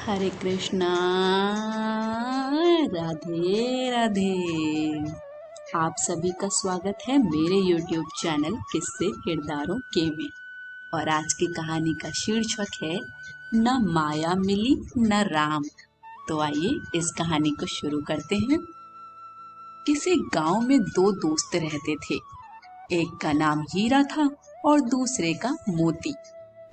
हरे कृष्णा। राधे राधे। आप सभी का स्वागत है मेरे YouTube चैनल किस्से किरदारों के में। और आज की कहानी का शीर्षक है न माया मिली न राम। तो आइए इस कहानी को शुरू करते हैं। किसी गांव में दो दोस्त रहते थे। एक का नाम हीरा था और दूसरे का मोती।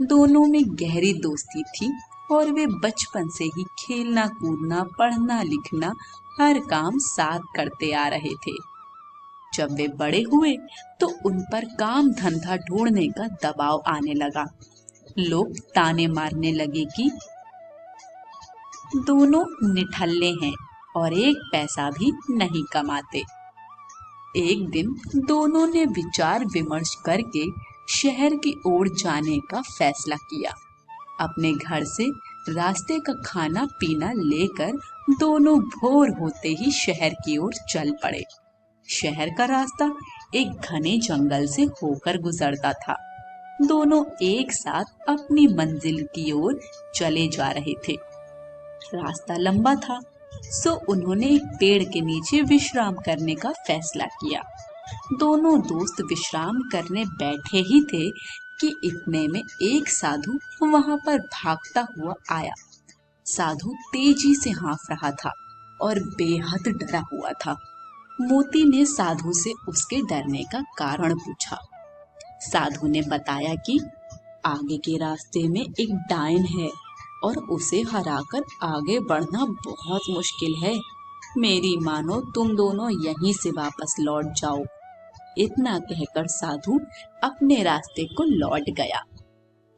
दोनों में गहरी दोस्ती थी और वे बचपन से ही खेलना कूदना पढ़ना लिखना हर काम साथ करते आ रहे थे। जब वे बड़े हुए तो उन पर काम धंधा ढूंढने का दबाव आने लगा। लोग ताने मारने लगे कि दोनों निठल्ले हैं और एक पैसा भी नहीं कमाते। एक दिन दोनों ने विचार विमर्श करके शहर की ओर जाने का फैसला किया। अपने घर से रास्ते का खाना पीना लेकर दोनों भोर होते ही शहर की ओर चल पड़े। शहर का रास्ता एक घने जंगल से होकर गुजरता था। दोनों एक साथ अपनी मंजिल की ओर चले जा रहे थे। रास्ता लंबा था, सो उन्होंने एक पेड़ के नीचे विश्राम करने का फैसला किया। दोनों दोस्त विश्राम करने बैठे ही थे कि इतने में एक साधु वहां पर भागता हुआ आया। साधु तेजी से हाँफ रहा था और बेहद डरा हुआ था। मोती ने साधु से उसके डरने का कारण पूछा। साधु ने बताया कि आगे के रास्ते में एक डायन है और उसे हराकर आगे बढ़ना बहुत मुश्किल है। मेरी मानो तुम दोनों यहीं से वापस लौट जाओ। इतना कहकर साधु अपने रास्ते को लौट गया।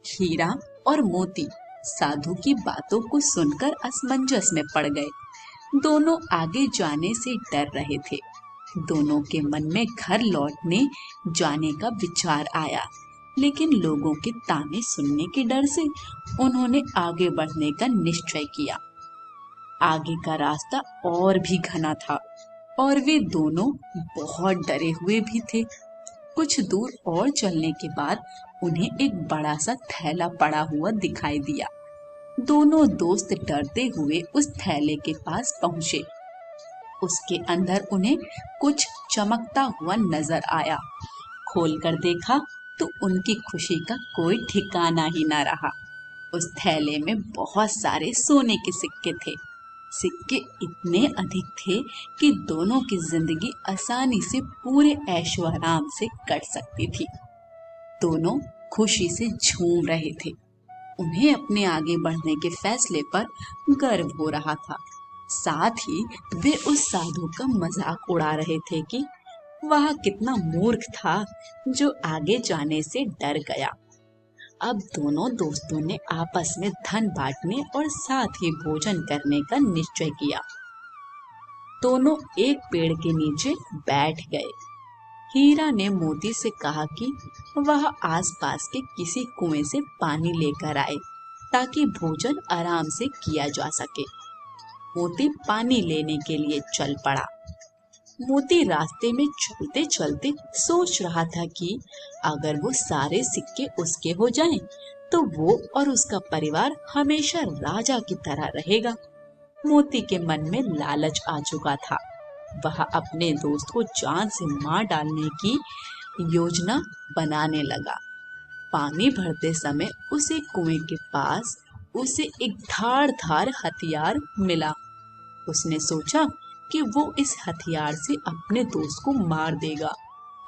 हीरा और मोती साधु की बातों को सुनकर असमंजस में पड़ गए। दोनों आगे जाने से डर रहे थे। दोनों के मन में घर लौटने जाने का विचार आया, लेकिन लोगों के ताने सुनने के डर से उन्होंने आगे बढ़ने का निश्चय किया। आगे का रास्ता और भी घना था और वे दोनों बहुत डरे हुए भी थे। कुछ दूर और चलने के बाद उन्हें एक बड़ा सा थैला पड़ा हुआ दिखाई दिया। दोनों दोस्त डरते हुए उस थैले के पास पहुंचे। उसके अंदर उन्हें कुछ चमकता हुआ नजर आया। खोलकर देखा तो उनकी खुशी का कोई ठिकाना ही न रहा। उस थैले में बहुत सारे सोने के सिक्के थे। सिक्के इतने अधिक थे कि दोनों की जिंदगी आसानी से पूरे ऐशो आराम से कट सकती थी। दोनों खुशी से झूम रहे थे। उन्हें अपने आगे बढ़ने के फैसले पर गर्व हो रहा था। साथ ही वे उस साधु का मजाक उड़ा रहे थे कि वह कितना मूर्ख था जो आगे जाने से डर गया। अब दोनों दोस्तों ने आपस में धन बांटने और साथ ही भोजन करने का निश्चय किया। दोनों एक पेड़ के नीचे बैठ गए। हीरा ने मोती से कहा कि वह आसपास के किसी कुएं से पानी लेकर आए ताकि भोजन आराम से किया जा सके। मोती पानी लेने के लिए चल पड़ा। मोती रास्ते में चलते चलते सोच रहा था कि अगर वो सारे सिक्के उसके हो जाएं, तो वो और उसका परिवार हमेशा राजा की तरह रहेगा। मोती के मन में लालच आ चुका था। वह अपने दोस्त को जान से मार डालने की योजना बनाने लगा। पानी भरते समय उसे कुएं के पास उसे एक धारदार हथियार मिला। उसने सोचा कि वो इस हथियार से अपने दोस्त को मार देगा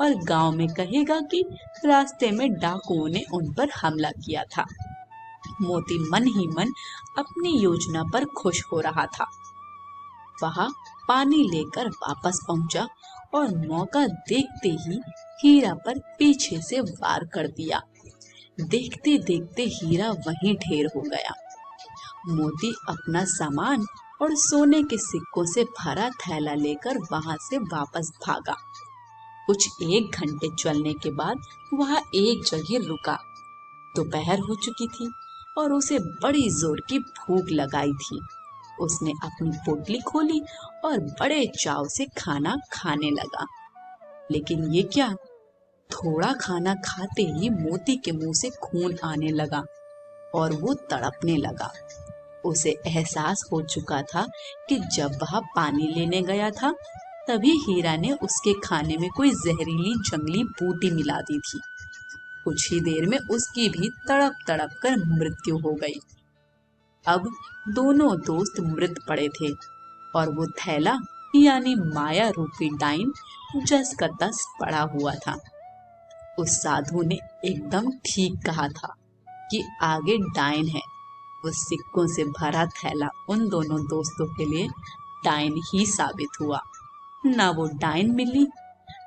और गांव में कहेगा कि रास्ते में डाकुओं ने उन पर हमला किया था। मोती मन ही मन अपनी योजना पर खुश हो रहा था। वह पानी लेकर वापस पहुंचा और मौका देखते ही हीरा पर पीछे से वार कर दिया। देखते देखते हीरा वहीं ढेर हो गया। मोती अपना सामान और सोने के सिक्कों से भरा थैला लेकर वहां से वापस भागा। कुछ 1 घंटे चलने के बाद वह एक जगह रुका। दोपहर हो चुकी थी और उसे बड़ी जोर की भूख लगाई थी। उसने अपनी पोटली खोली और बड़े चाव से खाना खाने लगा। लेकिन ये क्या, थोड़ा खाना खाते ही मोती के मुंह से खून आने लगा और वो तड़पने लगा। उसे एहसास हो चुका था कि जब वह पानी लेने गया था तभी हीरा ने उसके खाने में कोई जहरीली जंगली बूटी मिला दी थी। कुछ ही देर में उसकी भी तड़प तड़प कर मृत्यु हो गई। अब दोनों दोस्त मृत पड़े थे और वो थैला यानी माया रूपी डाइन जस का तस पड़ा हुआ था। उस साधु ने एकदम ठीक कहा था कि आगे डाइन है। वो सिक्कों से भरा थैला उन दोनों दोस्तों के लिए डाइन ही साबित हुआ। ना वो डाइन मिली,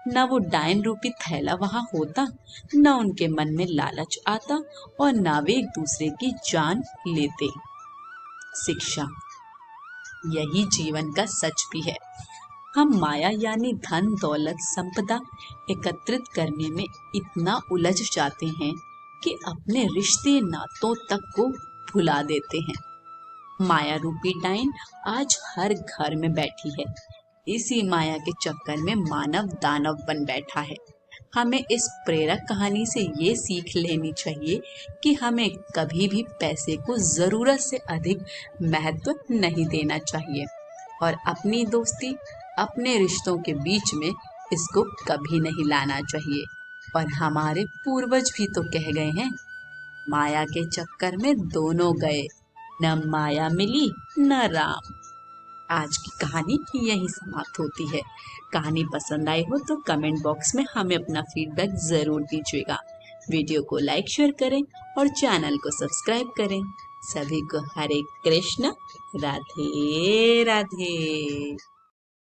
ना वो डाइन रूपी थैला वहां होता, ना उनके मन में लालच आता और ना वे एक दूसरे की जान लेते। शिक्षा, यही जीवन का सच भी है। हम माया यानी धन दौलत संपदा एकत्रित करने में इतना उलझ जाते हैं कि अपने रिश्ते नातों तक को भुला देते हैं। माया रूपी डाइन आज हर घर में बैठी है। इसी माया के चक्कर में मानव दानव बन बैठा है। हमें इस प्रेरक कहानी से ये सीख लेनी चाहिए कि हमें कभी भी पैसे को जरूरत से अधिक महत्व नहीं देना चाहिए और अपनी दोस्ती, अपने रिश्तों के बीच में इसको कभी नहीं लाना चाहिए। और हमारे पूर्वज भी तो कह गए हैं, माया के चक्कर में दोनों गए, न माया मिली न राम। आज की कहानी यही समाप्त होती है। कहानी पसंद आई हो तो कमेंट बॉक्स में हमें अपना फीडबैक जरूर दीजिएगा। वीडियो को लाइक शेयर करें और चैनल को सब्सक्राइब करें। सभी को हरे कृष्ण, राधे राधे।